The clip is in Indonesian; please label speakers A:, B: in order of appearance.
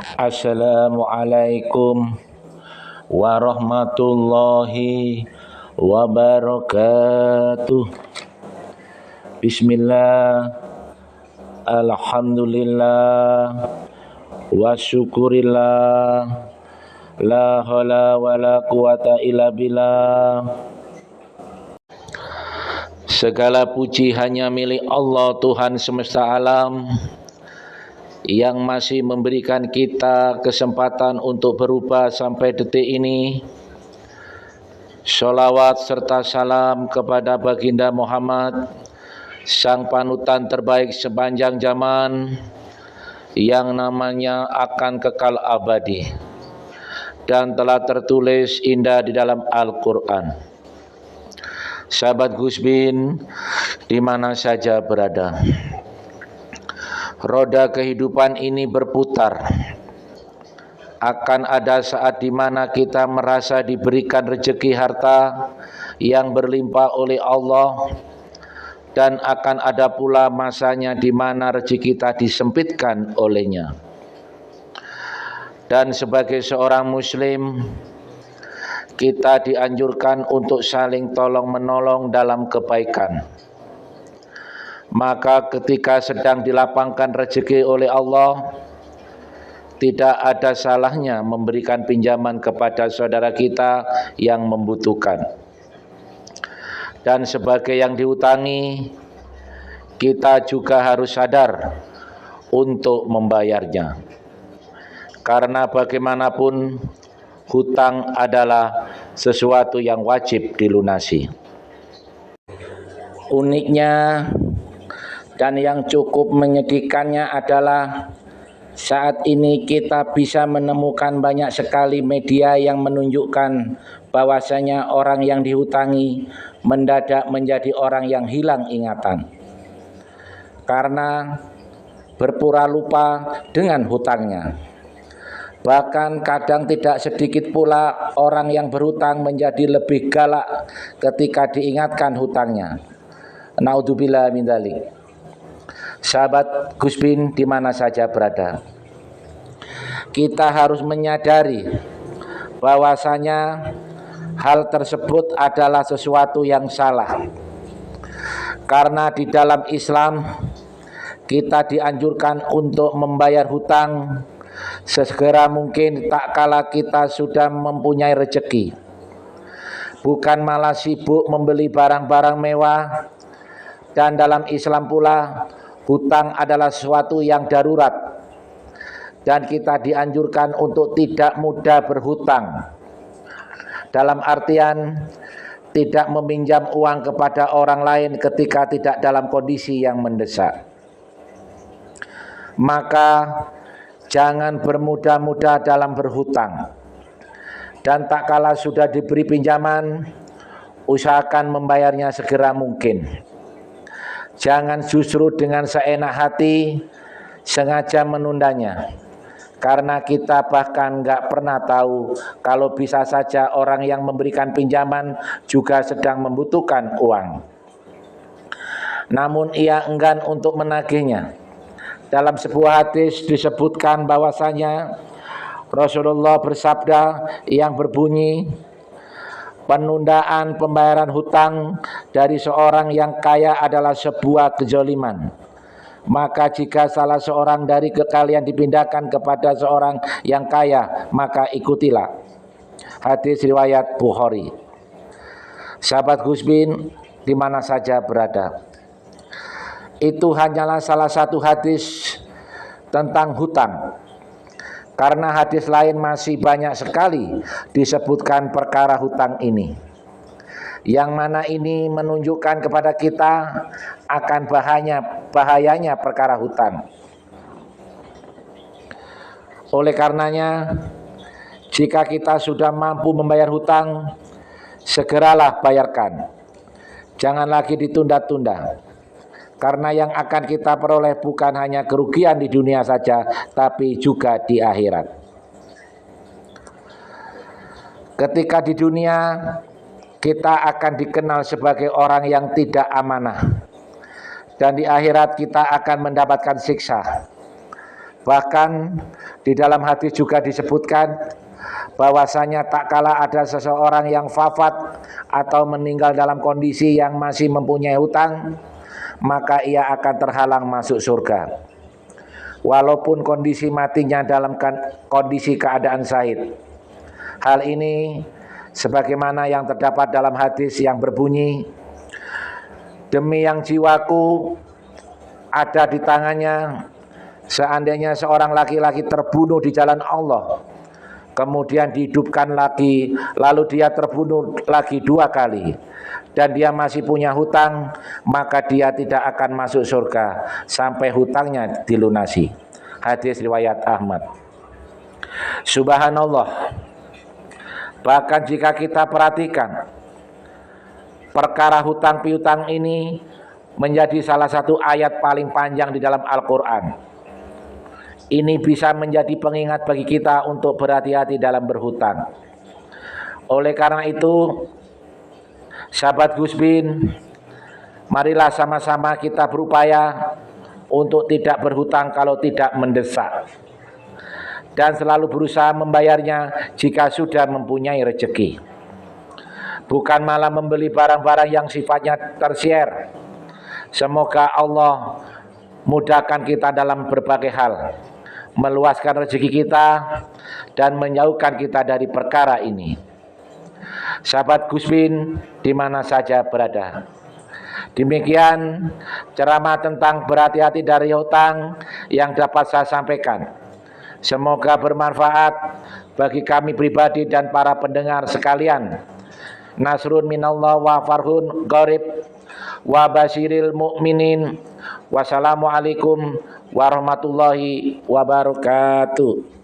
A: Assalamualaikum warahmatullahi wabarakatuh. Bismillah, alhamdulillah, wa syukurillah, la haula wa la quwata illa billah. Segala puji hanya milik Allah, Tuhan semesta alam, yang masih memberikan kita kesempatan untuk berubah sampai detik ini. Sholawat serta salam kepada baginda Muhammad, sang panutan terbaik sepanjang zaman, yang namanya akan kekal abadi dan telah tertulis indah di dalam Al-Quran. Sahabat Gus Bin, di mana saja berada, roda kehidupan ini berputar. Akan ada saat di mana kita merasa diberikan rezeki harta yang berlimpah oleh Allah, dan akan ada pula masanya di mana rezeki kita disempitkan olehnya. Dan sebagai seorang muslim, kita dianjurkan untuk saling tolong-menolong dalam kebaikan. Maka ketika sedang dilapangkan rezeki oleh Allah, tidak ada salahnya memberikan pinjaman kepada saudara kita yang membutuhkan. Dan sebagai yang diutangi, kita juga harus sadar untuk membayarnya. Karena bagaimanapun, hutang adalah sesuatu yang wajib dilunasi. Uniknya dan yang cukup menyedihkannya adalah saat ini kita bisa menemukan banyak sekali media yang menunjukkan bahwasanya orang yang dihutangi mendadak menjadi orang yang hilang ingatan karena berpura lupa dengan hutangnya. Bahkan kadang tidak sedikit pula orang yang berhutang menjadi lebih galak ketika diingatkan hutangnya. Naudzubillah min dzalik. Sahabat Gus Bin di mana saja berada, kita harus menyadari bahwasanya hal tersebut adalah sesuatu yang salah. Karena di dalam Islam kita dianjurkan untuk membayar hutang sesegera mungkin tak kala kita sudah mempunyai rezeki. Bukan malah sibuk membeli barang-barang mewah. Dan dalam Islam pula hutang adalah sesuatu yang darurat, dan kita dianjurkan untuk tidak mudah berhutang. Dalam artian tidak meminjam uang kepada orang lain ketika tidak dalam kondisi yang mendesak. Maka jangan bermudah-mudah dalam berhutang. Dan tak kala sudah diberi pinjaman, usahakan membayarnya segera mungkin. Jangan justru dengan seenak hati sengaja menundanya, karena kita bahkan gak pernah tahu kalau bisa saja orang yang memberikan pinjaman juga sedang membutuhkan uang. Namun ia enggan untuk menagihnya. Dalam sebuah hadis disebutkan bahwasanya Rasulullah bersabda yang berbunyi, penundaan pembayaran hutang dari seorang yang kaya adalah sebuah kezaliman. Maka jika salah seorang dari kalian dipindahkan kepada seorang yang kaya, maka ikutilah. Hadis riwayat Bukhari. Sahabat Gus Bin di mana saja berada, itu hanyalah salah satu hadis tentang hutang. Karena hadis lain masih banyak sekali disebutkan perkara hutang ini, yang mana ini menunjukkan kepada kita akan bahayanya perkara hutang. Oleh karenanya, jika kita sudah mampu membayar hutang, segeralah bayarkan. Jangan lagi ditunda-tunda. Karena yang akan kita peroleh bukan hanya kerugian di dunia saja, tapi juga di akhirat. Ketika di dunia, kita akan dikenal sebagai orang yang tidak amanah. Dan di akhirat kita akan mendapatkan siksa. Bahkan di dalam hadis juga disebutkan bahwasanya tak kala ada seseorang yang wafat atau meninggal dalam kondisi yang masih mempunyai hutang, maka ia akan terhalang masuk surga walaupun kondisi matinya dalam kondisi keadaan syahid. Hal ini sebagaimana yang terdapat dalam hadis yang berbunyi, demi yang jiwaku ada di tangannya, seandainya seorang laki-laki terbunuh di jalan Allah, kemudian dihidupkan lagi, lalu dia terbunuh lagi 2 kali, dan dia masih punya hutang, maka dia tidak akan masuk surga sampai hutangnya dilunasi. Hadis riwayat Ahmad. Subhanallah. Bahkan jika kita perhatikan, perkara hutang piutang ini menjadi salah satu ayat paling panjang di dalam Al-Quran. Ini bisa menjadi pengingat bagi kita untuk berhati-hati dalam berhutang. Oleh karena itu, sahabat Gus Bin, marilah sama-sama kita berupaya untuk tidak berhutang kalau tidak mendesak, dan selalu berusaha membayarnya jika sudah mempunyai rezeki. Bukan malah membeli barang-barang yang sifatnya tersier. Semoga Allah mudahkan kita dalam berbagai hal, meluaskan rezeki kita dan menjauhkan kita dari perkara ini. Sahabat Gus Bin di mana saja berada, demikian ceramah tentang berhati-hati dari hutang yang dapat saya sampaikan. Semoga bermanfaat bagi kami pribadi dan para pendengar sekalian. Nasrun minallah wa farhun gharib wa basyiril mu'minin. Wassalamualaikum warahmatullahi wabarakatuh.